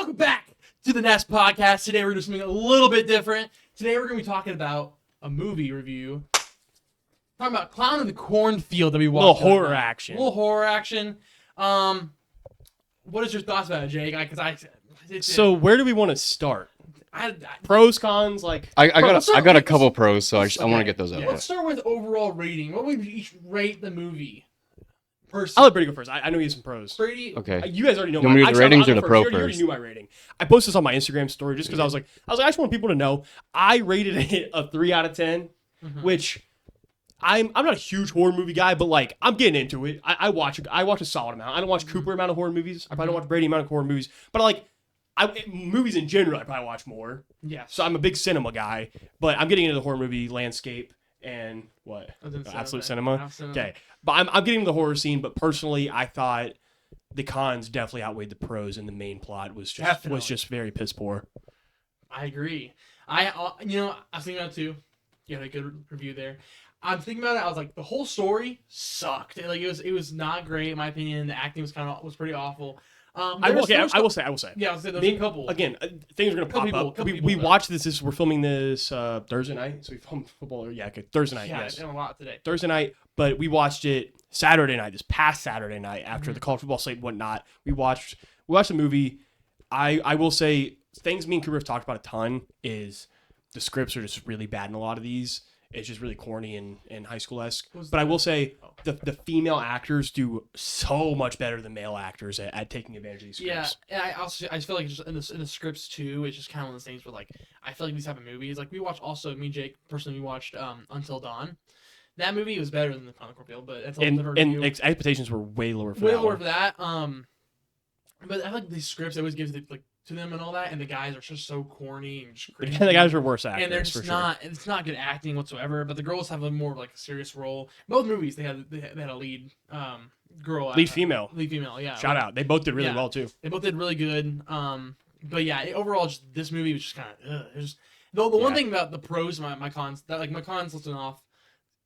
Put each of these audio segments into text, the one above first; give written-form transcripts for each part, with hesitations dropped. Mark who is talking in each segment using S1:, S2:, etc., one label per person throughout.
S1: Welcome back to the Nest Podcast. Today we're doing something a little bit different. Today we're going to be talking about a movie review. Talking about Clown in the Cornfield that we watched.
S2: A little horror action.
S1: A little horror action. What is your thoughts about it, Jake?
S2: So where do we want to start? Pros, cons, like...
S3: I got a couple pros, so I want to get those out.
S1: Yeah. Let's start with overall rating. What would we each rate the movie?
S2: I'll let Brady go first. I know he has some pros.
S1: Brady,
S3: okay.
S2: You guys already know
S3: You want me to do the ratings or the pro
S2: You already knew my rating. I posted this on my Instagram story just because I was like, I just want people to know I rated it a 3 out of 10, which I'm not a huge horror movie guy, but like I'm getting into it. I watch a solid amount. I don't watch Cooper amount of horror movies. I probably don't watch Brady amount of horror movies, but movies in general I probably watch more.
S1: Yeah.
S2: So I'm a big cinema guy, but I'm getting into the horror movie landscape and what? Absolute cinema. Okay. But I'm getting into the horror scene, but personally I thought the cons definitely outweighed the pros, and the main plot was just very piss poor.
S1: I agree. I was thinking about it too. You had a good review there. I'm thinking about it. I was like, the whole story sucked. It was not great in my opinion. The acting was pretty awful.
S2: I will say.
S1: Yeah, I'll say there's a couple.
S2: Again, things are gonna pop up. We watched this. We're filming this Thursday night, so we filmed football. Yeah, okay, Thursday night.
S1: Yeah,
S2: yes,
S1: a lot today.
S2: Thursday night, but we watched it Saturday night. This past Saturday night, after the college football slate and whatnot, we watched the movie. I will say things me and Cooper have talked about a ton is the scripts are just really bad in a lot of these. It's just really corny and high school-esque. But I will say the female actors do so much better than male actors at taking advantage of these scripts.
S1: Yeah, and I feel like just in the scripts too, it's just kind of one of those things where like I feel like these type of movies, like we watched also me and Jake personally we watched Until Dawn. That movie was better than the Clown in the Cornfield, but that's a different review.
S2: And expectations were way lower for
S1: that. But I feel like these scripts always gives to them and all that, and the guys are just so corny and just crazy.
S2: The guys are worse actors,
S1: and they're just it's not good acting whatsoever. But the girls have a more like a serious role. Both movies they had a lead girl,
S2: lead female,
S1: yeah.
S2: Shout out, they both did really well too.
S1: They both did really good. But yeah, overall, just this movie was just kind of. The one thing about the pros, my cons, that my cons listed off.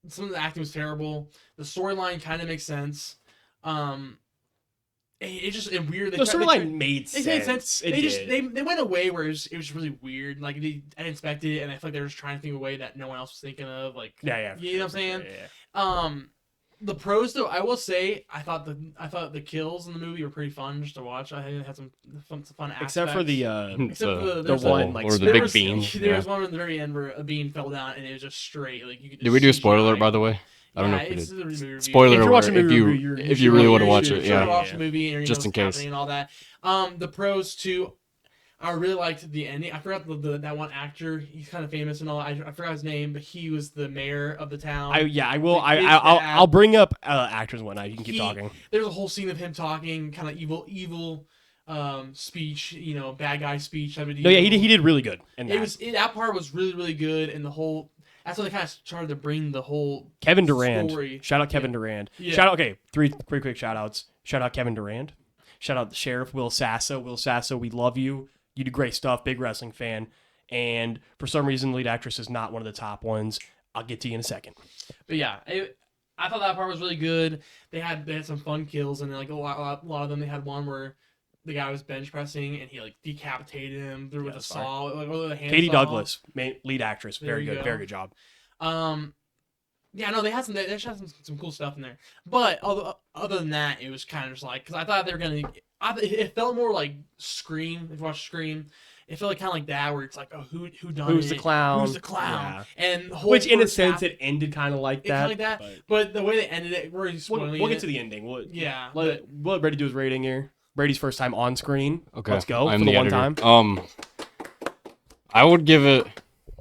S1: Some of the acting was terrible. The storyline kind of makes sense. It just weird.
S2: The storyline made sense.
S1: It made sense. They went away where it was really weird. Like I didn't expect it, and I feel like they were just trying to think of a way that no one else was thinking of. Like you know what I'm saying?
S2: Yeah.
S1: The pros though, I will say, I thought the kills in the movie were pretty fun just to watch. I had some fun aspects.
S2: Except for the
S3: one like or the big bean.
S1: There was one at the very end where a bean fell down and it was just straight. Like you could.
S3: Did we do a spoiler alert by the way? I don't know if we did. Spoiler alert if you really want to watch it. Yeah.
S1: Watch the movie and
S3: just in case
S1: and all that. The pros too. I really liked the ending. I forgot that one actor. He's kind of famous and all. I forgot his name, but he was the mayor of the town.
S2: I will. I'll bring up actors and whatnot. You can keep talking.
S1: There's a whole scene of him talking, kind of evil speech. Bad guy speech.
S2: No, yeah, he did really good. And
S1: that part was really really good, and the whole. That's when they kind of started to bring the whole
S2: Kevin Durand.
S1: Story.
S2: Shout out Kevin Durand. Yeah. Shout out. Okay, 3 quick shout outs. Shout out Kevin Durand. Shout out the sheriff Will Sasso. Will Sasso, we love you. You do great stuff. Big wrestling fan. And for some reason, the lead actress is not one of the top ones. I'll get to you in a second.
S1: But yeah, I thought that part was really good. They had some fun kills, and like a lot of them. They had one where the guy was bench pressing and he like decapitated him with a saw. Like,
S2: Katie Douglas, lead actress, very good job.
S1: Yeah, no, they had some cool stuff in there. But other than that, it was kind of just like because I thought they were gonna. It felt more like Scream. If you watch Scream, it felt like kind of like that where it's like, oh, who done
S2: Who's the clown?
S1: Who's the clown? Yeah. And
S2: which in a sense it ended kind of like that.
S1: But the way they ended it, we'll
S2: get to the ending. Let Brady do his rating here. Brady's first time on screen.
S3: Okay,
S2: let's go
S3: I'm
S2: for the one
S3: editor.
S2: time.
S3: I would give it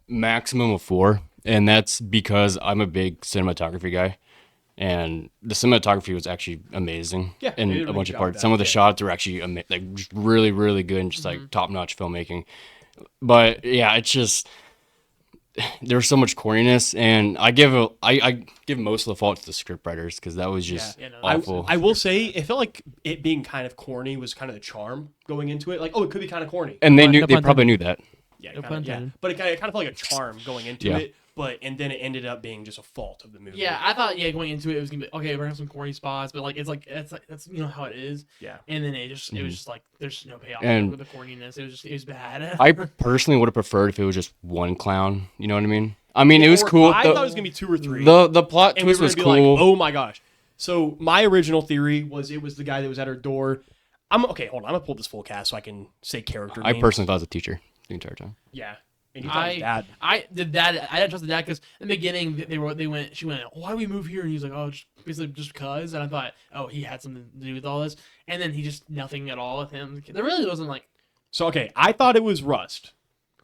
S3: maximum of 4, and that's because I'm a big cinematography guy, and the cinematography was actually amazing.
S2: Yeah,
S3: in a bunch of parts. Some of the shots were actually just really, really good and just like top-notch filmmaking. But yeah, it's just there's so much corniness, and I give most of the fault to the scriptwriters because that was just awful.
S2: I will say it felt like it being kind of corny was kind of the charm going into it. Like, oh, it could be kind of corny,
S3: and they probably knew that.
S2: Yeah, but it kind of felt like a charm going into it. and then it ended up being just a fault of the movie.
S1: Yeah, I thought going into it was gonna be okay. We're gonna have some corny spots, but that's how it is.
S2: Yeah.
S1: And then it was just like there's no payoff
S3: And-
S1: with the corniness. It was bad.
S3: I personally would have preferred if it was just one clown. You know what I mean? I mean, it was cool.
S2: I thought it was gonna be 2 or 3.
S3: The plot
S2: and we
S3: twist
S2: were
S3: was
S2: gonna be
S3: cool.
S2: like, oh my gosh. So my original theory was it was the guy that was at her door. Okay, hold on. I'm gonna pull this full cast so I can say character
S3: I
S2: names.
S3: personally thought it was a teacher the entire time.
S2: Yeah. And you thought it was dad.
S1: I didn't trust the dad because in the beginning she went, why do we move here? And he was like, oh, basically just because. And I thought, oh, he had something to do with all this. And then he just nothing at all with him. There really wasn't like.
S2: So okay, I thought it was Rust,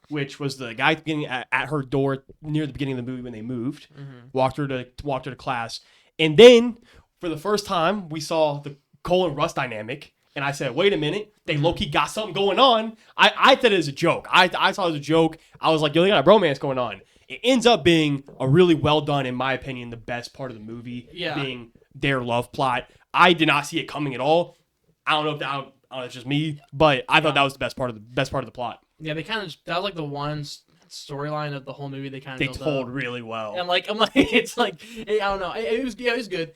S2: which was the guy getting at her door near the beginning of the movie when they moved, walked her to class, and then for the first time we saw the Cole and Rust dynamic. And I said, wait a minute, they low-key got something going on. I thought it was a joke. I thought it was a joke. I was like, yo, they got a bromance going on. It ends up being a really well done, in my opinion, the best part of the movie, being their love plot. I did not see it coming at all. I don't know if it's just me, but I thought that was the best part of the plot.
S1: Yeah, they kind of that was like the one storyline of the whole movie. They
S2: told really well.
S1: And I'm like, it's like I don't know. It was good.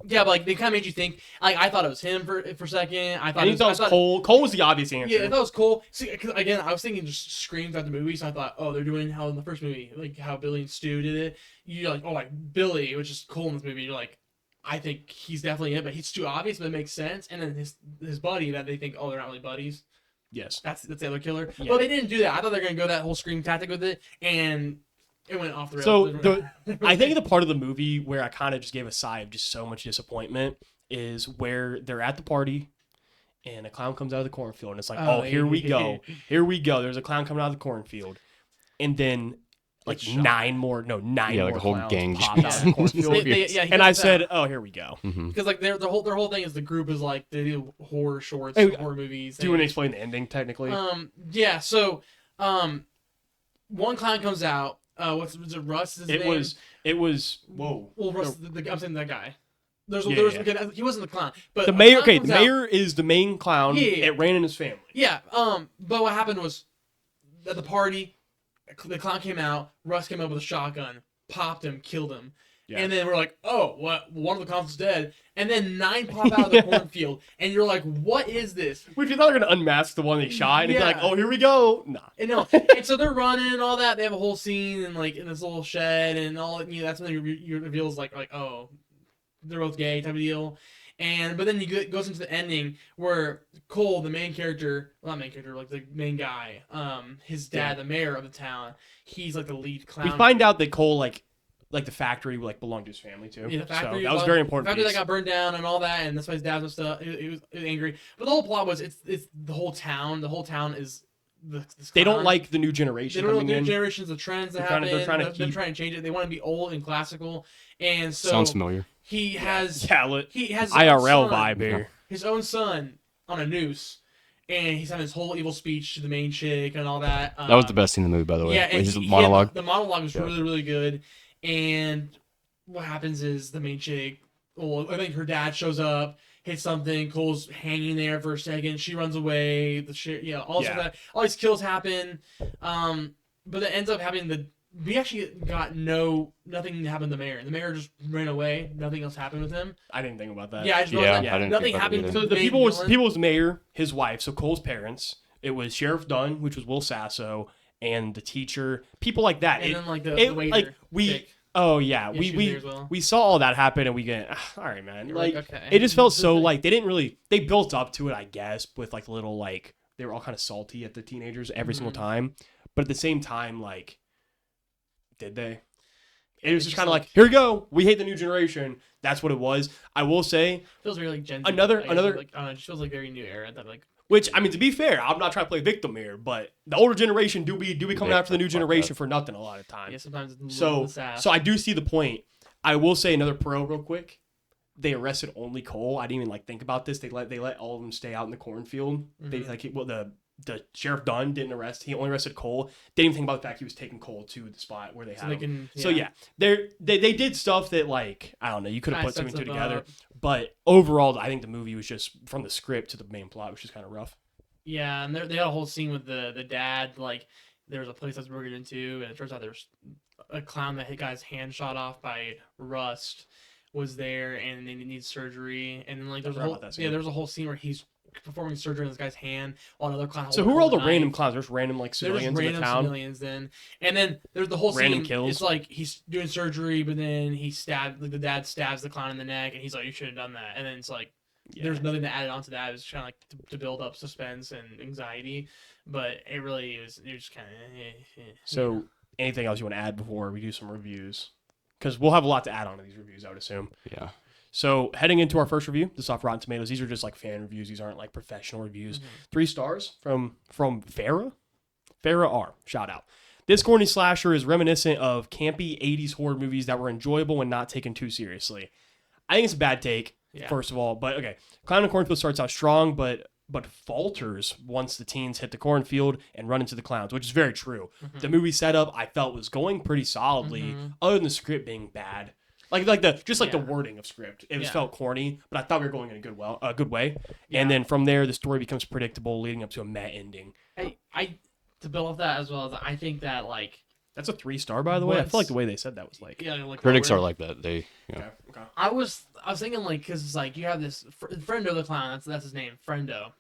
S1: Yeah, but they kind of made you think. Like I thought it was him for a second. I thought
S2: it was Cole. Cole was the obvious answer.
S1: Yeah, I thought it was Cole. See, cause again, I was thinking just screams at the movie, so I thought, oh, they're doing how in the first movie, like how Billy and Stu did it. You're like, oh, like Billy, which is Cole in this movie. You're like, I think he's definitely it, but he's too obvious, but it makes sense. And then his buddy that they think, oh, they're not really buddies.
S2: Yes,
S1: that's the other killer.
S2: Yeah.
S1: Well, they didn't do that. I thought they were gonna go that whole scream tactic with it, and it went off the rails.
S2: So I think the part of the movie where I kind of just gave a sigh of just so much disappointment is where they're at the party and a clown comes out of the cornfield and it's like, oh, here we go. Here we go. There's a clown coming out of the cornfield. And then like nine more
S3: like a whole
S2: clowns
S3: gang
S2: pop out of the cornfield. And I said, oh, here we go.
S1: Because like their whole thing is the group is like they do horror shorts, horror movies.
S2: Do you want to explain the ending technically?
S1: Yeah. So one clown comes out. Was it Russ?
S2: It was. Whoa.
S1: Well, Russ, I'm saying that guy. He wasn't the clown, but
S2: the mayor. Okay, the mayor is the main clown.
S1: Yeah.
S2: It ran in his family.
S1: Yeah. But what happened was at the party, the clown came out. Russ came up with a shotgun, popped him, killed him. Yeah. And then we're like, oh, what? One of the clowns is dead. And then 9 pop out of the cornfield, and you're like, what is this?
S2: Which you thought they were gonna unmask the one they shot, and be like, oh, here we go. Nah.
S1: And no. And so they're running and all that. They have a whole scene and like in this little shed and all. That's when it reveals like oh, they're both gay type of deal. But then it goes into the ending where Cole, the main character, well, not main character, like the main guy, his dad, the mayor of the town, he's like the lead clown.
S2: We find out that Cole like the factory belonged to his family too.
S1: Yeah, the factory,
S2: so that was very important.
S1: The factory that got burned down and all that, and that's why his dad was stuff. He was angry. But the whole plot was it's the whole town. The whole town is
S2: they don't like the new generation.
S1: They don't know the new generations, the trends that happen.
S2: They're trying
S1: to change it. They want to be old and classical. And so
S3: sounds familiar.
S1: He has
S2: IRL vibe here.
S1: His own son on a noose, and he's having his whole evil speech to the main chick and all that.
S3: That was the best scene in the movie, by the way.
S1: Yeah, and
S3: his monologue.
S1: The monologue was really, really good. And what happens is the main chick, I think her dad shows up, hits something. Cole's hanging there for a second. She runs away. All these kills happen. But it ends up happening we actually got nothing happened to the mayor. The mayor just ran away. Nothing else happened with him.
S2: I didn't think about that.
S1: Yeah, I just noticed that.
S3: I didn't
S1: Nothing
S3: think about
S1: happened.
S3: that
S1: So
S2: the people was mayor, his wife, so Cole's parents. It was Sheriff Dunn, which was Will Sasso, and the teacher, people like that.
S1: And then like the waiter.
S2: We saw all that happen, and we get all right, man.
S1: Okay.
S2: It just felt so like they built up to it, I guess, with like little like they were all kind of salty at the teenagers every single time, but at the same time, like, did they? It was just kind of like, here we go. We hate the new generation. That's what it was. I will say,
S1: feels very like Gen Z.
S2: Another.
S1: It just feels like very new era. That like.
S2: Which, I mean, to be fair, I'm not trying to play victim here, but the older generation do be coming after the new generation for nothing a lot of times.
S1: Yeah, sometimes it's
S2: so I do see the point. I will say another pro real quick. They arrested only Cole. I didn't even think about this. They let all of them stay out in the cornfield.
S1: Mm-hmm.
S2: The Sheriff Dunn didn't arrest. He only arrested Cole. Didn't even think about the fact he was taking Cole to the spot where they had him. So yeah, they did stuff that like I don't know. You could have put 2 and 2 together, but overall, I think the movie was just from the script to the main plot, which is kind of rough.
S1: Yeah, and they had a whole scene with the dad like there was a place I was broken into, and it turns out there's a clown that got his hand shot off by rust was there, and then he needs surgery. And then like there's a
S2: forgot
S1: whole
S2: about that scene.
S1: there's a whole scene where he's performing surgery on this guy's hand while another clown.
S2: So who are all the random clowns? There's random like
S1: There's just
S2: civilians in
S1: random
S2: the town.
S1: civilians then, and then there's the whole
S2: Random
S1: scene.
S2: kills.
S1: It's like he's doing surgery, but then the dad stabs the clown in the neck, and he's like, "You should have done that." And then it's like there's nothing to add on to that. It was trying like to build up suspense and anxiety, but it was just kind of.
S2: So anything else you want to add before we do some reviews? Because we'll have a lot to add on to these reviews, I would assume.
S3: Yeah.
S2: So heading into our first review, this is off Rotten Tomatoes. These are just like fan reviews. These aren't like professional reviews. 3 stars from Farrah. Farrah R. Shout out. This corny slasher is reminiscent of campy 80s horror movies that were enjoyable and not taken too seriously. I think it's a bad take, first of all. But okay, Clown in Cornfield starts out strong, but falters once the teens hit the cornfield and run into the clowns, which is very true. The movie setup I felt was going pretty solidly, other than the script being bad. Like the wording of script, it was felt corny, but I thought we were going in a good way.
S1: Yeah.
S2: And then from there, the story becomes predictable, leading up to a meh ending.
S1: I to build off that as well as I think that like
S2: That's a 3-star, by the way. I feel like the way they said that was like
S1: like
S3: Critics are
S1: forward.
S3: like that. They,
S2: okay.
S1: I was thinking like because it's like you have this Friendo the clown, that's his name, Friendo.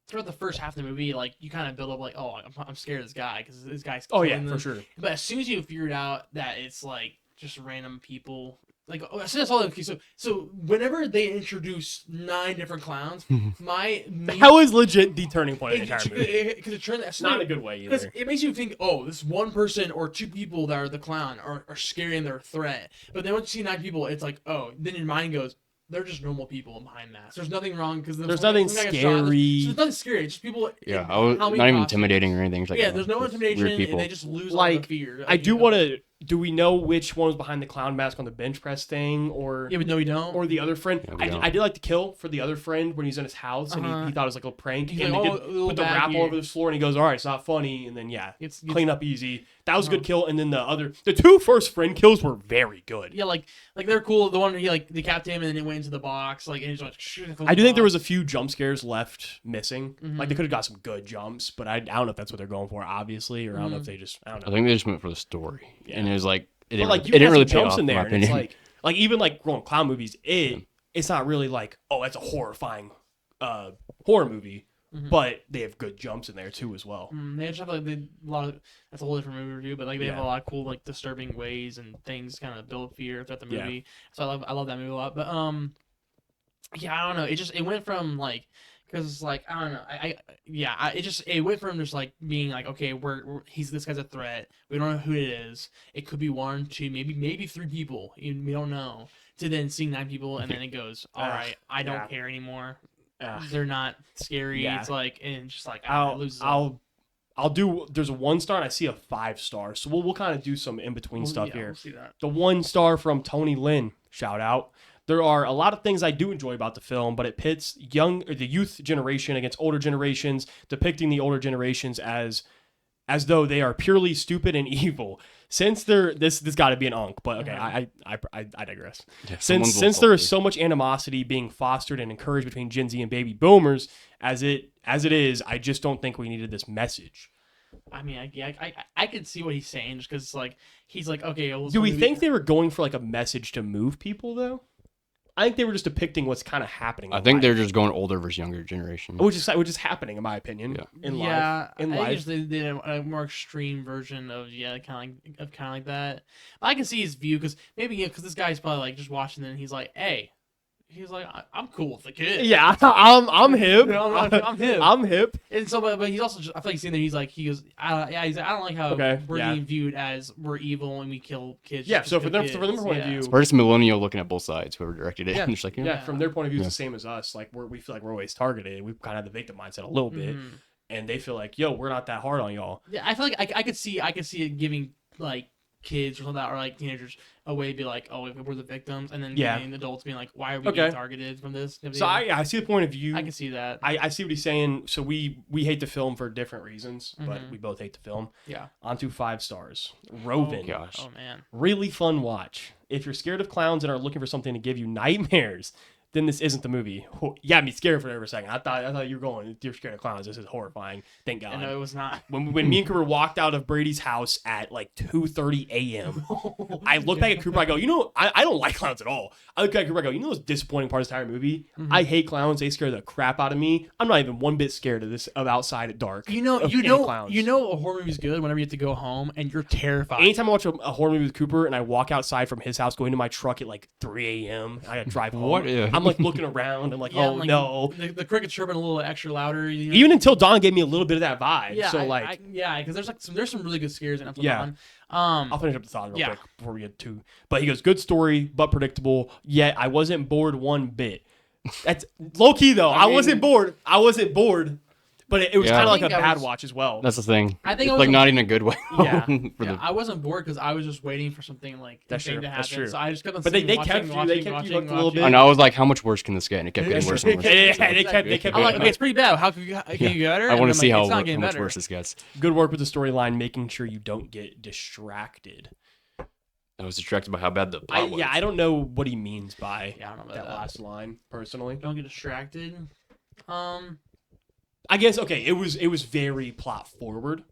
S1: Throughout the first half of the movie, like you kind of build up like, oh, I'm scared of this guy because this guy's killing them.
S2: For sure.
S1: But as soon as you figured out that it's like just random people, like as soon as I saw them, so whenever they introduce 9 different clowns,
S2: That was legit the turning point of the entire movie.
S1: because it turned
S2: Not in a good way
S1: because
S2: either.
S1: it makes you think, oh, this one person or 2 people that are the clown are scary and they're a threat. But then once you see 9 people, it's like, oh, then your mind goes, they're just normal people behind masks. There's nothing wrong because
S2: There's nothing scary.
S1: There's nothing scary. It's just people.
S3: Yeah,
S1: in
S3: I was not even
S1: costumes.
S3: intimidating or anything. It's like,
S1: Yeah, there's no
S3: just
S1: intimidation,
S3: weird people.
S1: and they just lose all
S2: Like,
S1: the fear.
S2: I do want to. Do we know which one was behind the clown mask on the bench press thing, or
S1: Yeah, but no, you don't.
S2: or the other friend?
S3: Yeah, we don't.
S2: I did like the kill for the other friend when he's in his house and he thought it was like a prank.
S1: He's
S2: and
S1: like,
S2: they
S1: "Oh,
S2: did
S1: a little
S2: put the
S1: bag
S2: wrap
S1: here."
S2: all over the floor and he goes, "All right, it's not funny." And then
S1: It's
S2: clean up easy. That was a good kill. And then the 2 first friend kills were very good.
S1: Yeah, like they're cool. The one he like decapitated him and then it went into the box. Like and he's like,
S2: I do think there was a few jump scares left missing.
S1: Mm-hmm.
S2: Like they could have got some good jumps, but I don't know if that's what they're going for, obviously, or I don't know if they just I don't
S3: I
S2: know.
S3: think they just went for the story, and it was like it
S2: But
S3: didn't,
S2: like
S3: it
S2: you can
S3: didn't
S2: have
S3: really
S2: some
S3: pay
S2: jumps
S3: off
S2: in
S3: in my
S2: there, and it's
S3: opinion.
S2: like even like growing clown movies, it's not really like, oh, that's a horrifying horror movie, but they have good jumps in there too as well.
S1: They just have like a lot of that's a whole different movie review, but like they have
S2: Yeah.
S1: a lot of cool like disturbing ways and things kind of build fear throughout the
S2: Yeah.
S1: movie. So I love that movie a lot. But yeah, I don't know. It went from like because it's like I don't know. It went from just like being like okay, this guy's a threat. We don't know who it is. It could be 1, 2, maybe 3 people. We don't know. To then seeing 9 people and then it goes, all right, I don't care anymore. They're not scary.
S2: Yeah.
S1: It's like and just like it loses all.
S2: I'll do. There's a 1 star and I see a 5 star, so we'll kind of do some in between stuff here.
S1: We'll see that.
S2: The 1 star from Tony Lynn, shout out. There are a lot of things I do enjoy about the film, but it pits the youth generation against older generations, depicting the older generations as though they are purely stupid and evil. Since this got to be an unk, but okay, I digress.
S3: Yeah,
S2: Since there is so much animosity being fostered and encouraged between Gen Z and baby boomers, as it is, I just don't think we needed this message.
S1: I mean, I could see what he's saying just because like he's like okay. Well,
S2: Do we think they were going for like a message to move people though? I think they were just depicting what's kind of happening.
S3: I think they're just going older versus younger generation.
S2: which is happening in my opinion.
S3: Yeah.
S2: In
S1: yeah,
S2: life. In
S1: I
S2: life.
S1: guess they did a more extreme version of kind of like that. I can see his view because maybe because this guy's probably like just watching and he's like, hey. He's like, I'm cool with the kid.
S2: Yeah, I'm hip.
S1: You know, I'm hip.
S2: I'm hip.
S1: And so, but he's also, I feel like he's sitting there. He's like, he goes, I don't like how we're being viewed as we're evil and we kill kids.
S2: Yeah,
S1: just
S2: so
S1: because
S2: from
S1: they're
S2: their
S1: kids.
S2: point of view,
S3: First millennial looking at both sides, whoever directed it.
S2: Yeah.
S3: And just like,
S2: yeah, from their point of view, it's
S3: Yeah.
S2: the same as us. Like we feel like we're always targeted. We kind of have the victim mindset a little bit,
S1: Mhm.
S2: and they feel like, yo, we're not that hard on y'all.
S1: Yeah, I feel like I could see it giving like kids or something or like teenagers a way to be like, oh, we're the victims, and then giving adults being like, why are we being targeted from this?
S2: So I see the point of view.
S1: I can see that.
S2: I see what he's saying. So we hate the film for different reasons, but
S1: Mhm.
S2: we both hate the film.
S1: Yeah.
S2: On to 5 stars. Roven.
S3: gosh.
S1: Oh man.
S2: Really fun watch. If you're scared of clowns and are looking for something to give you nightmares, then this isn't the movie. You got me scared for a second. I thought you were going, you're scared of clowns. This is horrifying. Thank God.
S1: No, it was not.
S2: When me and Cooper walked out of Brady's house at like 2:30 a.m., I looked back at Cooper. I go, I don't like clowns at all. I look at Cooper. I go, those disappointing parts of the entire movie. I hate clowns. They scare the crap out of me. I'm not even one bit scared of outside at dark. Clowns.
S1: A horror movie's good whenever you have to go home and you're terrified.
S2: Anytime I watch a horror movie with Cooper and I walk outside from his house, going to my truck at like 3 a.m., I gotta drive home.
S3: What? Yeah.
S2: I'm like looking around. I'm like, no.
S1: The crickets chirping a little extra louder.
S2: Even Until Dawn gave me a little bit of that vibe.
S1: Yeah,
S2: so
S1: because there's some really good scares in Until
S2: Yeah.
S1: Dawn.
S2: I'll finish up the thought real quick before we get to. But he goes, good story, but predictable. Yet I wasn't bored one bit. That's low key though. I wasn't bored. But it was kind of like a bad watch as well.
S3: That's the thing.
S1: I think
S3: it's like not in a good way.
S2: Yeah.
S1: I wasn't bored because I was just waiting for something like insane to happen.
S2: That's true.
S1: So I just kept on.
S2: But they kept you hooked a little bit.
S3: And I was like, how much worse can this get? And it kept getting worse and worse.
S2: Yeah, they kept.
S1: I'm like, okay, it's pretty bad. How can you get better?
S3: I want to see how
S1: much
S3: much worse this gets.
S2: Good work with the storyline, making sure you don't get distracted.
S3: I was distracted by how bad the plot was.
S2: Yeah, I don't know what he means by
S1: I don't know about
S2: that last line, personally.
S1: Don't get distracted.
S2: I guess it was very plot forward.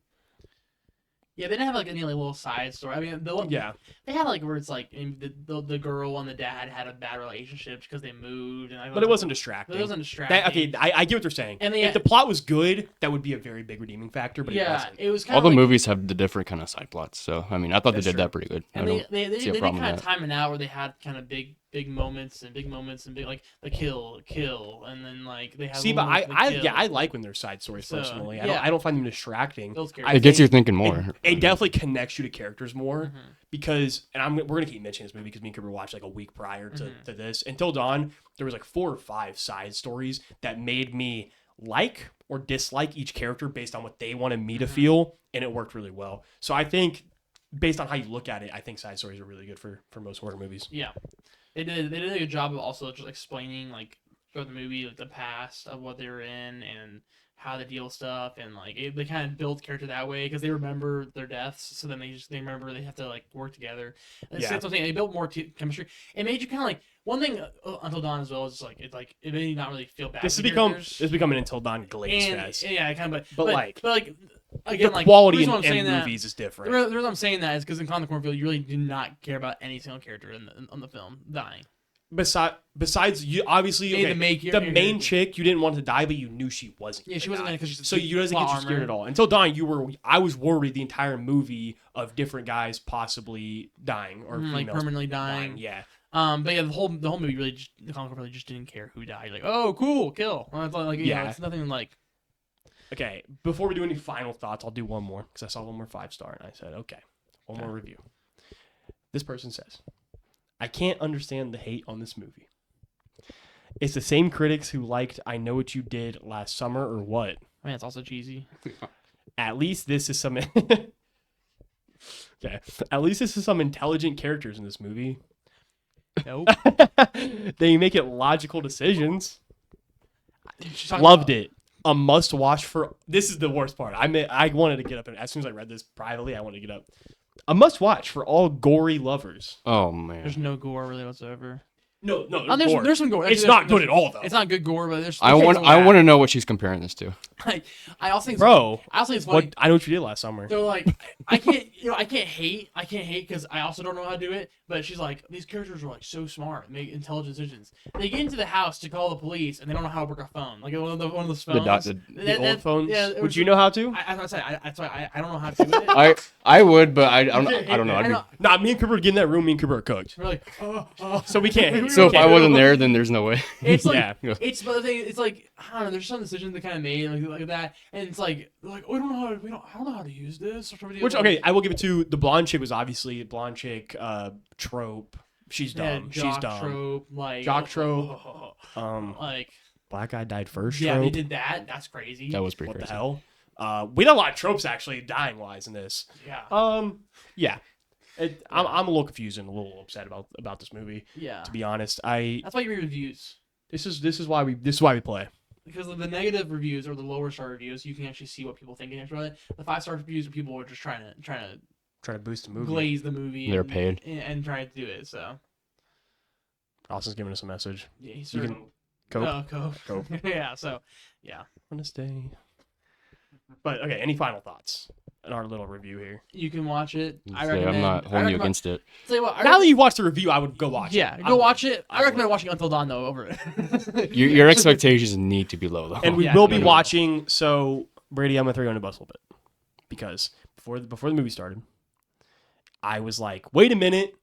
S1: Yeah, they didn't have like any little side story. I mean, they had like where it's like the girl and the dad had a bad relationship because they moved, and
S2: but it wasn't distracting.
S1: It wasn't distracting.
S2: I get what they're saying.
S1: And
S2: if the plot was good, that would be a very big redeeming factor. But
S1: it was kind
S3: all
S1: of
S3: the movies have the different kind of side plots. So I mean, I thought they did
S2: true.
S3: that pretty good.
S1: And they did kind of
S3: that.
S1: time it out where they had kind of big moments and big like the kill, and then like they have.
S2: See, but I like when there's side stories personally. I don't find them distracting.
S3: It gets you thinking more.
S2: It definitely connects you to characters more because, and we're gonna keep mentioning this movie because me and Cooper watched like a week prior to this. Until Dawn, there was like 4 or 5 side stories that made me like or dislike each character based on what they wanted me to feel, and it worked really well. So I think, based on how you look at it, I think side stories are really good for most horror movies.
S1: Yeah. They did a good job of also just explaining like throughout the movie like the past of what they were in and how they deal with stuff, and like they kind of build character that way because they remember their deaths, so then they remember they have to like work together. And that's what I'm saying. They built more chemistry. It made you kind of like one thing Until Dawn as well is like it made you not really feel bad.
S2: This has become an Until Dawn glaze fest.
S1: Yeah, kind of.
S2: But like
S1: again,
S2: the quality in movies is different.
S1: The reason I'm saying that is because in Cornfield, you really do not care about any single character on the film dying.
S2: Besides you, obviously, the main chick, you didn't want to die, but you knew she wasn't.
S1: Yeah, she wasn't going to.
S2: So you doesn't get you scared at all. Until Dawn, I was worried the entire movie of different guys possibly dying or
S1: like permanently dying.
S2: Yeah.
S1: But yeah, the whole movie really, the Cornfield really just didn't care who died. You're like, oh, cool, kill. It's nothing like.
S2: Okay, before we do any final thoughts, I'll do one more because I saw one more 5-star and I said, okay, one more review. This person says, I can't understand the hate on this movie. It's the same critics who liked I Know What You Did last summer or what?
S1: I mean, it's also cheesy.
S2: At least this is some... Okay. At least this is some intelligent characters in this movie.
S1: Nope.
S2: They make it logical decisions. Loved it. A must watch for... This is the worst part. I wanted to get up, and as soon as I read this privately, I wanted to get up. A must watch for all gory lovers.
S3: Oh, man.
S1: There's no gore really whatsoever.
S2: No,
S1: there's some gore.
S2: It's not good at all, though.
S1: It's not good gore, but there's.
S3: I want to know what she's comparing this to.
S1: I also think,
S2: bro.
S1: I also think it's funny.
S2: I Know What You Did last summer.
S1: They're like, I can't hate because I also don't know how to do it. But she's like, these characters are like so smart, make intelligent decisions. They get into the house to call the police, and they don't know how to work a phone, like one of those phones.
S2: The old phones.
S1: Yeah,
S2: would you know how to?
S1: That's why I don't know how to do it.
S3: I would, but I don't know.
S2: Nah, me and Cooper would get in that room. Me and Cooper are cooked.
S1: We're like,
S2: so we can't.
S3: So if I wasn't there, then there's no way.
S1: It's like it's but the thing. It's like I don't know. There's some decisions they kind of made like that, and it's like I don't know how to use this.
S2: Which I will give it to the blonde chick was obviously blonde chick trope. She's dumb. She's dumb.
S1: Trope, like
S2: jock trope.
S1: Like
S2: black guy died first.
S1: Yeah,
S2: trope.
S1: they did that. That's crazy.
S3: That was pretty
S2: crazy.
S3: What
S2: the hell? We had a lot of tropes actually dying wise in this.
S1: Yeah.
S2: Yeah. I'm a little confused and a little upset about this movie.
S1: Yeah.
S2: To be honest,
S1: that's why you read reviews.
S2: This is why we play.
S1: Because of the negative reviews or the lower star reviews, you can actually see what people think about it. The 5-star reviews are people who are just trying to
S2: boost the movie,
S1: glaze the movie.
S3: They're paid
S1: and try to do it. So
S2: Austin's giving us a message.
S1: Yeah, he's
S2: You can cope.
S1: Cope. Yeah. So, yeah.
S2: On this day. But okay, any final thoughts in our little review here?
S1: You can watch it. I
S3: So
S1: recommend.
S3: I'm not holding you against it.
S1: Tell you what.
S2: Now that you've watched the review, I would go watch it.
S1: Yeah, go watch it. I recommend watching Until Dawn though over it.
S3: Your expectations need to be low though.
S2: And we
S1: Yeah,
S2: will be
S1: no.
S2: watching. So Brady, I'm gonna throw you on the bus a little bit because before the movie started, I was like, wait a minute,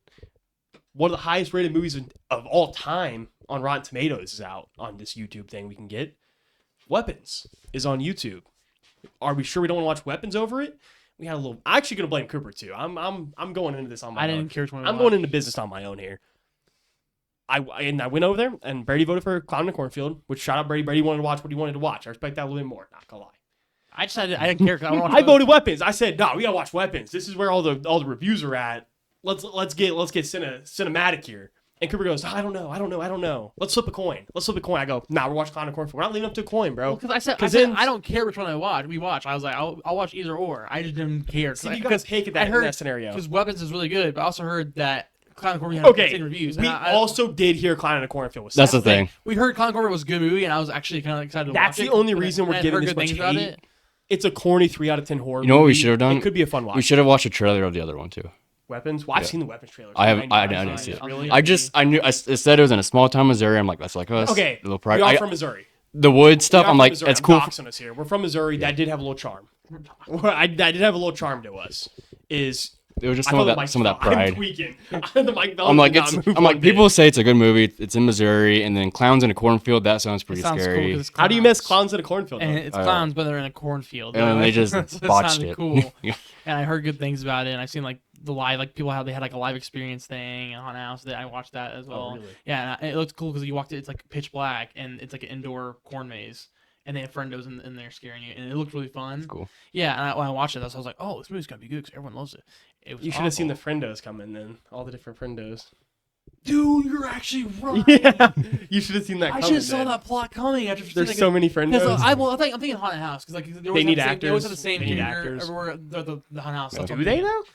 S2: one of the highest rated movies of all time on Rotten Tomatoes is out on this YouTube thing we can get. Weapons is on YouTube. Are we sure we don't want to watch Weapons over it? We had a little. I'm actually gonna blame Cooper too. I'm going into this on my own.
S1: I didn't care which one.
S2: I'm going into business on my own here. I went over there and Brady voted for Clown in Cornfield, which shout out Brady. Brady wanted to watch what he wanted to watch. I respect that a little bit more. Not gonna lie.
S1: I decided I didn't care because
S2: I voted Weapons. I said, no, we gotta watch Weapons. This is where all the reviews are at. Let's get cinematic here. And Cooper goes, I don't know. Let's flip a coin. I go, nah, we're watching Clown in Cornfield. We're not leading up to a coin, bro.
S1: Because I said
S2: then-
S1: I don't care which one I watch. We watch. I was like, I'll watch either or. I just didn't care.
S2: See, you gotta take it
S1: I
S2: in
S1: heard
S2: that scenario.
S1: because Weapons is really good, but I also heard that Clown Cornfield had
S2: Okay,
S1: insane reviews.
S2: we
S1: And I,
S2: also did hear Clown in Cornfield was
S3: That's the thing.
S1: we heard Clown Cornfield was a good movie, and I was actually kind of excited to
S2: That's
S1: watch
S2: the
S1: it.
S2: only
S1: And
S2: reason we're
S1: I
S2: giving
S1: heard
S2: this
S1: good
S2: much
S1: things about
S2: hate.
S1: it.
S2: It's a corny 3 out of 10 horror.
S3: You know what we
S2: movie.
S3: should have done?
S2: It could be a fun watch.
S3: We should have watched a trailer of the other one too.
S2: Weapons. Well, I've
S3: Yeah.
S2: seen the Weapons trailer.
S3: I haven't. I
S2: 99
S3: didn't see it.
S2: Really?
S3: I knew. It said it was in a small town Missouri. I'm like, that's like us.
S2: Okay.
S3: A little
S2: We
S3: pride.
S2: are from Missouri.
S3: The wood stuff.
S2: We are
S3: I'm
S2: from
S3: like,
S2: Missouri.
S3: it's
S2: I'm
S3: cool.
S2: doxing us here. We're from Missouri. That did have a little charm. That did have a little charm to us.
S3: It was just
S2: I
S3: some of
S2: felt the
S3: that.
S2: mic
S3: Some of that
S2: fell. I'm
S3: pride.
S2: tweaking. The mic
S3: I'm like,
S2: did not move
S3: I'm
S2: one
S3: like,
S2: bit.
S3: people say it's a good movie. It's in Missouri, and then clowns in a cornfield. That sounds pretty
S1: It sounds cool
S3: scary.
S1: 'cause it's
S2: How do you miss clowns in a cornfield?
S1: And
S2: though?
S1: it's clowns, but they're in a cornfield.
S3: And they just
S1: That
S3: botched
S1: sounded
S3: it.
S1: Cool.
S3: Yeah.
S1: And I heard good things about it. And I've seen like the live, like people how they had like a live experience thing and on house. That I watched that as well.
S2: really?
S1: Yeah, and it looked cool because you walked it. It's like pitch black and it's like an indoor corn maze. And they have friendos in there scaring you, and it looked really fun.
S3: Cool.
S1: Yeah, and when I watched it, I was like, "Oh, this movie's gonna be good because everyone loves it." It was.
S2: You should have seen the
S1: awful.
S2: friendos coming then. All the different friendos.
S1: Dude, you're actually right.
S2: Yeah. You should have seen that
S1: I
S2: coming.
S1: should have saw
S2: then.
S1: that plot coming. After
S2: There's so many friendos.
S1: Because I'm thinking haunted house because like they always
S2: need
S1: have the same, They always
S2: actors.
S1: have the same
S2: They need
S1: character
S2: actors.
S1: everywhere. The haunted house. That's
S2: Do
S1: what
S2: they
S1: I'm
S2: though?
S1: thinking.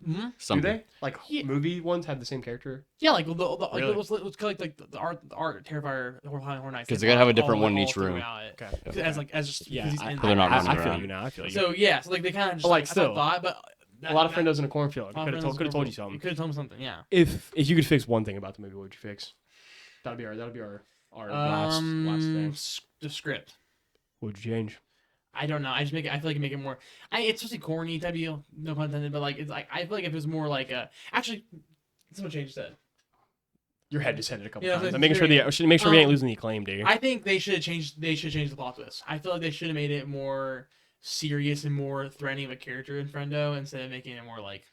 S1: Hmm?
S2: Do
S3: Something.
S2: they? Like
S1: Yeah.
S2: movie ones have the same character?
S1: Yeah, like like
S2: Really?
S1: it was kind of like the art Terrifier Horror Nights.
S3: 'Cause they gotta have a different one in each room.
S2: Okay.
S1: As like as just
S2: Yeah,
S1: because he's
S2: I,
S1: in
S3: they're not
S1: there.
S3: running
S2: I feel
S3: around.
S2: you now. I feel you.
S1: So yeah, so like they kind of just
S2: But, like,
S1: I
S2: still,
S1: thought, but
S2: a lot of friendos in a cornfield. Could have told you
S1: You
S2: something.
S1: could have told me something. Yeah.
S2: If you could fix one thing about the movie, what would you fix? That'd be our last thing.
S1: The script.
S2: What would you change?
S1: I don't know. I feel like you make it more. It's just corny type deal. No pun intended. But like, it's like I feel like if it was more like actually, someone changed that.
S2: Your head just hit it a couple
S1: Yeah,
S2: times.
S1: like,
S2: I'm making sure we ain't losing the acclaim, dude.
S1: I think they should have changed. They should change the plot twist. I feel like they should have made it more serious and more threatening of a character in Friendo instead of making it more like.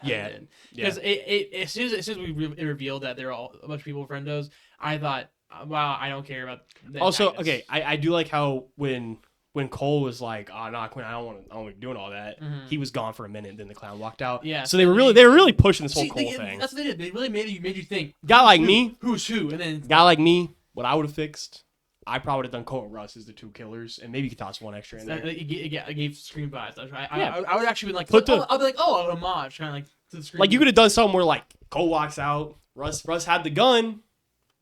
S2: Yeah.
S1: Because as soon as it revealed that they're all a bunch of people Friendos, I thought, wow, I don't care about. The
S2: Also,
S1: antagonists.
S2: okay, I do like how when Cole was like, "Oh no, Quinn, I don't want to be doing all that."
S1: Mhm.
S2: He was gone for a minute, then the clown walked out.
S1: Yeah,
S2: So they were really pushing this whole
S1: See,
S2: Cole
S1: they,
S2: thing.
S1: That's what they did. They really made you think.
S2: Guy like
S1: who-
S2: me,
S1: who's who, and then
S2: guy like me, what I would have fixed, I probably would have done Cole and Russ as the two killers, and maybe you could toss one extra in there.
S1: it gave Scream vibes.
S2: Yeah.
S1: I would actually be like,
S2: Put the-
S1: I'll be like, oh, an homage, kind of like to the Scream.
S2: Like you could have done something where like Cole walks out, Russ had the gun,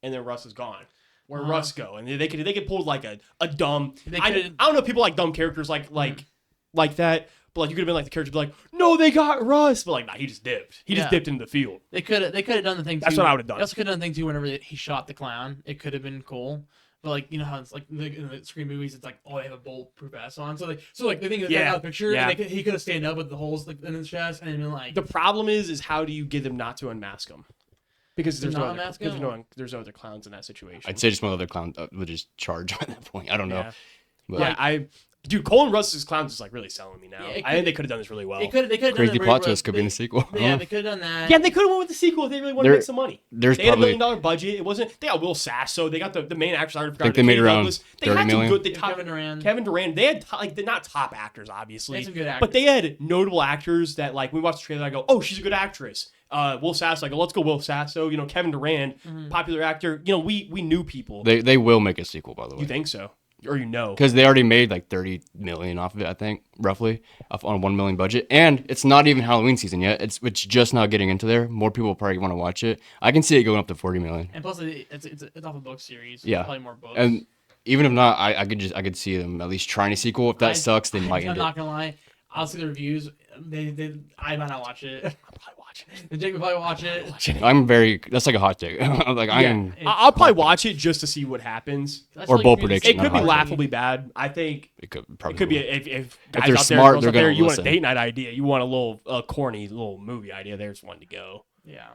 S2: and then Russ is gone. Where
S1: Uh-huh.
S2: Russ go, and they could pull like a dumb.
S1: They
S2: I
S1: could've-
S2: don't know if people like dumb characters like that, but like you could have been like the character be like, no, they got Russ, but like nah, he just dipped. He just
S1: Yeah.
S2: dipped into the field.
S1: They could have done the thing.
S2: That's
S1: too.
S2: what I would've done.
S1: They also could have done the thing too. Whenever he shot the clown, it could have been cool. But like you know how it's like in the Scream movies, it's like they have a bulletproof vest on. So they think that
S2: Yeah.
S1: out the picture,
S2: Yeah.
S1: and he could have stand up with the holes like in his chest and been like,
S2: The problem is how do you get them not to unmask them? Because
S1: To
S2: there's no
S1: not
S2: other,
S1: unmask
S2: there's
S1: him?
S2: no other clowns in that situation.
S3: I'd say just one other clown would just charge at that point. I don't know.
S2: Yeah.
S3: But
S2: Yeah, dude, Cole and Russ's clowns is like really selling me now.
S1: Yeah, it
S2: I think they could have done this really well.
S1: they could have done
S3: crazy
S1: it
S3: plot
S1: where
S3: twist could be in the
S1: they-
S3: sequel.
S1: Yeah, they could have done that.
S2: Yeah, they could have went with the sequel if they really wanted to
S3: There-
S2: make some money.
S3: There's
S2: They had
S3: probably
S2: $1 million budget. It wasn't. They got Will Sasso. They got the main actors. I forgot.
S3: think they made around
S2: They
S3: 30
S2: had some
S3: million.
S2: good. They
S1: Yeah,
S2: top,
S1: Kevin Durant.
S2: They had they're not top actors,
S1: They
S2: obviously,
S1: had some good actors.
S2: but they had notable actors that like we watched the trailer. I go, oh, she's a good actress. Will Sasso. I go, let's go, Will Sasso. Kevin Durant,
S1: Mm-hmm.
S2: popular actor. We knew people.
S3: They will make a sequel, by the way.
S2: You think so? Or
S3: because they already made like 30 million off of it, I think, roughly, on a 1 million budget. And it's not even Halloween season yet. It's just now getting into there. More people probably want to watch it. I can see it going up to 40 million.
S1: And plus, it's off a book series. So
S3: Yeah.
S1: probably more books.
S3: And even if not, I could see them at least trying a sequel. If that sucks, they might
S1: I'm
S3: end
S1: not
S3: it.
S1: gonna lie. I'll see the reviews. I might not watch it.
S2: I'm probably watching it.
S1: Jake will probably watch it.
S3: That's like a hot take. Like I am.
S2: I'll probably watch it just to see what happens.
S1: That's
S3: Or
S1: like
S3: bold
S1: if you-
S3: prediction.
S2: It could be
S3: hot take.
S2: laughably bad. I think
S3: It could
S2: it
S3: probably
S2: could be
S3: will.
S2: if guys
S3: they're
S2: out there,
S3: smart,
S2: girls
S3: they're
S2: out there,
S3: gonna
S2: you want a
S3: listen.
S2: date night idea, you want a little corny little movie idea. There's one to go.
S1: Yeah.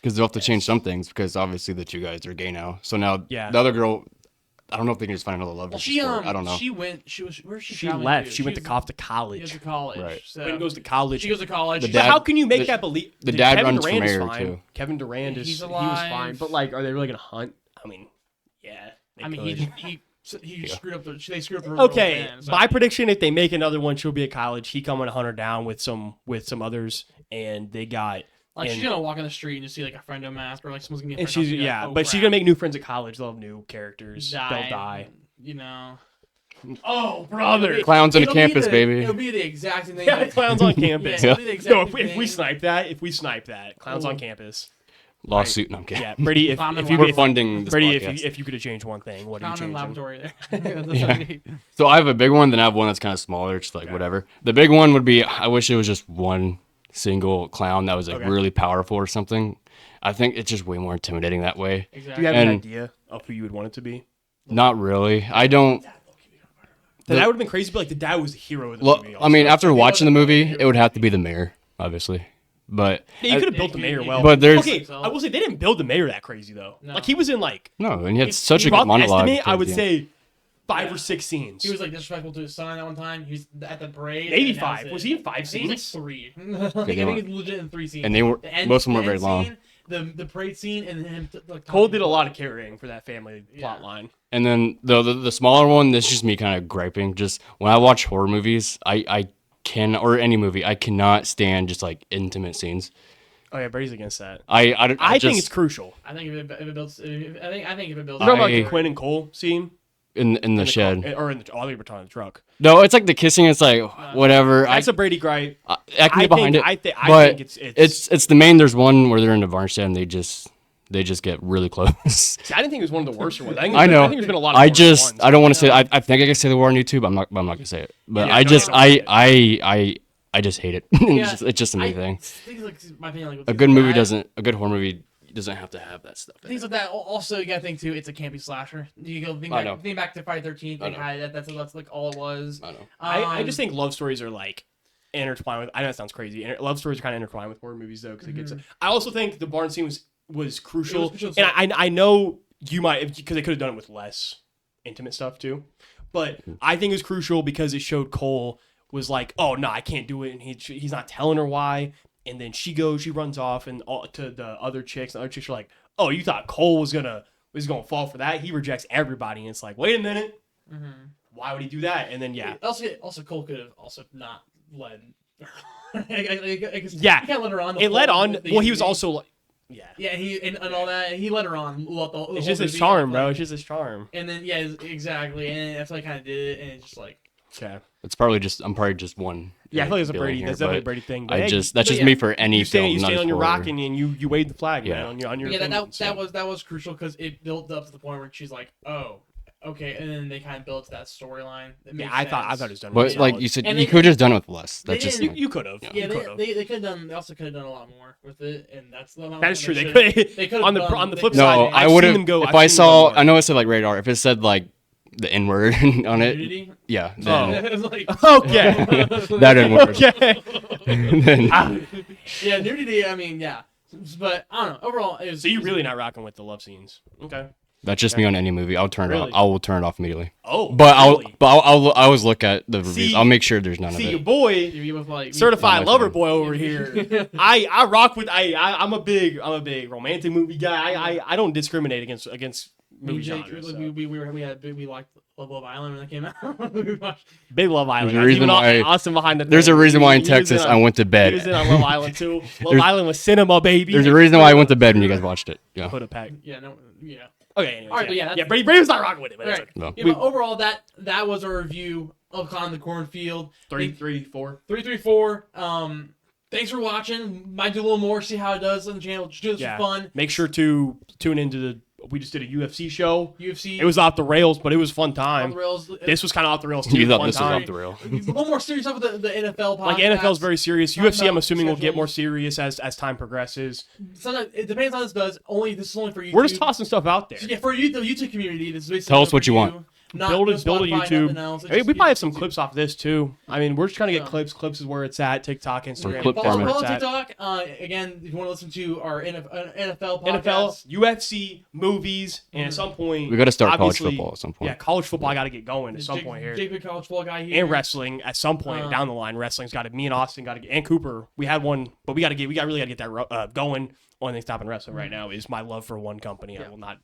S3: Because they'll have to change some things because obviously the two guys are gay now. So now
S2: Yeah.
S3: the other girl, I don't know if they can just find another love.
S1: Well,
S3: interest for it. I don't know.
S1: She went. She was. Where's she?
S2: She
S1: traveling
S2: left.
S1: To?
S2: She went to
S1: was-
S2: college.
S1: She goes to college.
S3: Right.
S1: So
S2: When goes to college.
S1: she goes to college.
S3: The
S1: She's
S2: But
S3: dad-
S2: how can you make
S3: the-
S2: that believe?
S3: the dad
S2: Kevin
S3: runs for
S2: Durant is
S3: mayor,
S2: fine.
S3: too.
S2: Kevin Durant
S1: He's
S2: he was
S1: alive.
S2: fine. But like, are they really gonna hunt? I mean, yeah.
S1: I mean, he
S3: Yeah.
S1: screwed up. They screwed up. The
S2: Okay,
S1: real fans, so-
S2: my prediction: if they make another one, she'll be at college. He coming to hunt her down with some others, and they got.
S1: Like
S2: and,
S1: she's gonna walk in the street and just see like a friend of mask or like someone's gonna be. A
S2: and
S1: friend
S2: she's
S1: of,
S2: yeah,
S1: like,
S2: but she's gonna make new friends at college. They'll have new characters. They'll die.
S1: You know. Oh,
S2: Brother.
S3: Clowns on
S1: It'll
S3: campus,
S1: be
S3: baby.
S1: It'll be the exact same thing.
S2: Yeah,
S1: that-
S2: clowns on campus.
S1: Yeah, it'll be the exact
S2: No,
S1: same
S2: if we
S1: thing.
S2: snipe that, clowns on
S1: Ooh.
S2: campus.
S3: Lawsuit. No, I'm kidding.
S2: Yeah, Brady. If
S1: Clown
S2: you
S1: and
S3: We're
S2: could,
S3: funding this
S2: Brady,
S3: podcast.
S2: if you could have changed one thing, what do you
S1: Found in
S2: change?
S1: laboratory there. That's what
S3: Yeah.
S1: I need.
S3: So I have a big one, then I have one that's kind of smaller, just like whatever. The big one would be I wish it was just one single clown that was like
S2: Okay.
S3: really powerful or something. I think it's just way more intimidating that way.
S2: Do you
S1: Exactly.
S2: have an
S3: And-
S2: idea of who you would want it to be?
S3: Not really. I don't.
S2: That would have been crazy, but like the dad was the hero of the
S3: Well,
S2: movie.
S3: I mean,
S2: also.
S3: after watching the movie, it would have to be the mayor, obviously. But
S2: Yeah, you could have built the mayor well.
S3: But there's-
S2: okay. I will say they didn't build the mayor that crazy though.
S1: No.
S2: Like he was in like
S3: no, and he had such a good
S2: rough
S3: monologue.
S2: estimate, I
S3: towards
S2: would
S3: the end.
S2: say 5 or 6 scenes.
S1: He was like disrespectful to his son at one time. He was at the parade.
S2: Maybe
S1: and that
S2: 5. Was he in 5
S1: I think
S2: scenes?
S1: He was like 3.
S3: they
S1: I think
S3: weren't-
S1: he's legit in 3 scenes.
S3: and they were
S1: The end-
S3: most of them
S1: the
S3: weren't very
S1: end
S3: long.
S1: scene, the parade scene, and then him like
S2: Cole
S1: talking
S2: did a
S1: to-
S2: lot of carrying for that family
S1: Yeah.
S2: plot line.
S3: And then the smaller one, this is just me kind of griping. Just when I watch horror movies, I can or any movie, I cannot stand just like intimate scenes.
S2: Oh yeah, Brady's against that.
S3: I
S2: I think it's crucial.
S1: I think if it builds, I think if it builds.
S2: You know about
S3: I-
S2: the Quinn and Cole scene
S3: in the shed.
S2: car, or in the I think we're talking the truck.
S3: No, it's like the kissing. It's like whatever.
S2: That's a Brady gripe.
S3: I can get behind it.
S2: I
S3: but
S2: think it's
S3: it's the main. There's one where they're in the barn shed and they just get really close.
S2: See, I didn't think it was one of the worst ones.
S3: I know.
S2: I think there's been a lot of
S3: I
S2: worse
S3: just
S2: ones.
S3: I don't want to say. I think I can say the word on YouTube. I'm not gonna say it. But
S2: Yeah,
S3: I
S2: no,
S3: just
S2: no, no.
S3: I just hate it.
S1: Yeah,
S3: it's just a me thing.
S1: Things like my opinion, like with
S3: A
S1: things
S3: good
S1: like
S3: movie
S1: that,
S3: a good horror movie doesn't have to have that stuff. in
S1: Things
S3: it.
S1: like that. Also, you gotta think too. It's a campy slasher. You go
S3: I know.
S1: think back to Friday 13th.
S3: I know.
S1: That's like all it was.
S3: I know.
S2: I just think love stories are like intertwined with. I know that sounds crazy. Love stories are kind of intertwined with horror movies though, because it gets. I also think the barn scene was crucial,
S1: crucial,
S2: and I know you might because they could have done it with less intimate stuff too, but I think it was crucial because it showed Cole was like, oh no, I can't do it, and he's not telling her why, and then she runs off, and to the other chicks, the other chicks are like, oh, you thought Cole was gonna fall for that? He rejects everybody, and it's like, wait a minute, why would he do that? And then yeah.
S1: Also, Cole could have also not led.
S2: Yeah.
S1: he can't let her on.
S2: It led on.
S1: the-
S2: Well, he was also like, yeah.
S1: Yeah, and all that. He let her on.
S2: It's
S1: whole
S2: just his
S1: movie,
S2: charm,
S1: like-
S2: bro. It's just his charm.
S1: And then yeah, exactly. And that's how he kind of did it. And it's just like
S2: Okay.
S3: It's probably just I'm probably just one.
S2: Yeah, I feel like it's a
S3: feeling
S2: Brady.
S3: here,
S2: That's definitely a
S3: but
S2: Brady thing.
S3: I
S2: hey,
S3: just that's
S1: but
S3: just
S1: yeah,
S3: me for any
S2: you
S3: film.
S2: stand
S3: not
S2: on your
S3: horror.
S2: rock and you wave the flag,
S3: Yeah.
S2: man, on your
S1: yeah,
S2: opinions.
S1: that was crucial because it built up to the point where she's like, oh, okay, and then they kind of built to that storyline.
S2: Yeah, I thought it was done.
S3: But
S2: really
S3: like
S2: solid.
S3: you said,
S1: And
S3: you
S1: they-
S3: could have just done it with less.
S1: they
S3: That's just
S1: didn't-
S2: you could have.
S1: Yeah,
S2: You could have.
S1: they could have done. They also could have done a lot more with it, and that's
S2: That's true. They
S1: should've-
S2: could.
S1: They could've
S2: On the
S1: done-
S2: on the
S1: they
S2: flip
S1: could've
S3: no.
S2: side,
S1: done-
S3: I
S2: I've
S3: would
S2: seen
S3: have
S2: them go.
S3: if
S2: I've
S3: I
S2: seen them
S3: saw.
S2: go more.
S3: I know it said like radar. If it said like the N word on it,
S1: Nudity?
S3: yeah,
S2: Oh.
S3: then
S1: It's like,
S2: Okay.
S3: that didn't work.
S2: Okay.
S3: Then-
S1: yeah, nudity. I mean, yeah, but I don't know. Overall, it was.
S2: So you're really not rocking with the love scenes? Okay.
S3: That's just me on any movie. I'll turn it
S2: Really?
S3: off. I will turn it off immediately.
S2: Oh.
S3: But
S2: really?
S3: I'll always look at the reviews.
S2: See-
S3: I'll make sure there's none
S2: See
S3: of
S2: your
S3: it.
S2: boy,
S1: You with like
S2: certified
S3: Not my
S2: lover
S3: thing.
S2: boy over here. I rock with. I'm a big romantic movie guy. I don't discriminate against movie genres. So.
S1: we liked Love Island when it came out. We watched-
S2: Big Love Island.
S3: There's a reason
S2: Even
S3: why-
S2: Austin behind the.
S3: There's
S2: thing.
S3: a reason why in
S2: He was
S3: Texas
S2: on-
S3: I went to
S2: He
S3: bed.
S2: was in on Love Island too. Love
S3: There's-
S2: Island was cinema, baby.
S3: There's a reason why I went to bed when you guys watched it. Yeah.
S2: Put a pack.
S1: yeah, no, yeah.
S2: Okay, anyways,
S1: All right, but yeah,
S2: yeah. Brady was not rocking with it, but
S1: All
S2: it's
S1: right.
S2: okay.
S3: No.
S1: Yeah, but overall, that was our review of Con the Cornfield.
S2: 3-3-4.
S1: 334. Thanks for watching. Might do a little more, see how it does on the channel. Just do this
S2: Yeah.
S1: for fun.
S2: Make sure to tune into the. We just did a UFC show.
S1: UFC.
S2: It was off the rails, but it was fun
S1: on
S2: time.
S1: the rails.
S2: This was kind of off the rails too.
S3: You thought
S2: fun
S3: this was
S2: time.
S3: off the rail.
S1: A little more serious stuff with the NFL podcast.
S2: Like NFL's very serious.
S1: Talking
S2: UFC, I'm
S1: about
S2: assuming, will get
S1: schedules.
S2: more serious as time progresses.
S1: Sometimes it depends on how this does. This is only for YouTube.
S2: We're just tossing stuff out there.
S1: So, yeah, for you, the YouTube community. This is basically
S3: Tell us
S1: for
S3: what you want.
S1: Not
S2: Build
S1: no
S2: a
S1: Spotify,
S2: YouTube.
S1: nothing else. It's
S2: Hey,
S1: just
S2: we probably have some
S1: YouTube.
S2: clips off this too. I mean, we're just trying to get
S1: Yeah.
S2: clips. Clips is where it's at. TikTok, Instagram.
S3: clip
S1: Follow
S3: format.
S1: us
S2: where
S1: on
S2: it's at.
S1: TikTok. Again, if you want to listen to our NFL podcast.
S2: NFL, UFC, movies, and at some point
S3: We got to start college
S2: obviously-
S3: football at some point.
S2: Yeah, college football. I got to get going at some
S1: Jake-
S2: point here.
S1: Jake, big college football guy here.
S2: And wrestling at some point down the line. Wrestling's got to. Me and Austin got to get. And Cooper, we had one, but we really got to get that going. Only thing stopping wrestling right now is my love for one company. I will not.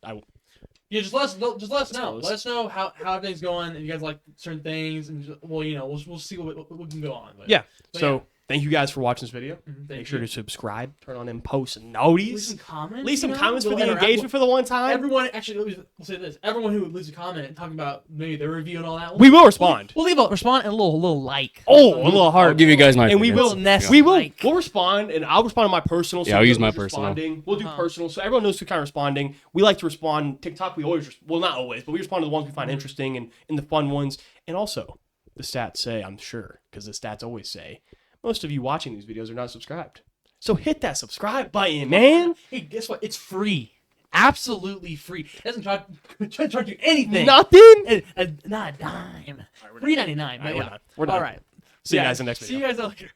S1: Yeah, just let us know.
S2: close.
S1: Let us know how everything's going. If you guys like certain things, and we'll see what can go on. But,
S2: Yeah.
S1: but
S2: So thank you guys for watching this video.
S1: thank
S2: Make sure
S1: you.
S2: to subscribe. Turn on them posts and
S1: leave
S2: noties.
S1: some comments.
S2: Leave some
S1: you know?
S2: comments for
S1: We'll
S2: the
S1: interact.
S2: engagement for the one time.
S1: Everyone, actually, we'll say this: everyone who leaves a comment talking about maybe their review and all that,
S2: We will respond.
S1: We'll leave a response and a little like.
S2: Oh, a little
S3: I'll
S2: heart.
S3: give you guys my
S2: And we
S3: opinions.
S2: will.
S1: Nest
S2: We will.
S1: like.
S2: We'll respond, and I'll respond to my personal.
S3: Yeah, I'll use
S2: Sophia
S3: my
S2: was
S3: personal.
S2: responding. We'll do personal, so everyone knows who kind of responding. We like to respond. TikTok, we always, well, not always, but we respond to the ones we find interesting and the fun ones. And also, the stats say, I'm sure, because the stats always say, most of you watching these videos are not subscribed. So hit that subscribe button, man.
S1: Hey, guess what? It's free. Absolutely free. It doesn't try to charge you anything.
S2: Nothing.
S1: Not a dime. $3.99.
S2: All right,
S1: But
S2: we're
S1: yeah.
S2: done. We're done.
S1: All right.
S2: See you guys in the next video.
S1: See you guys later.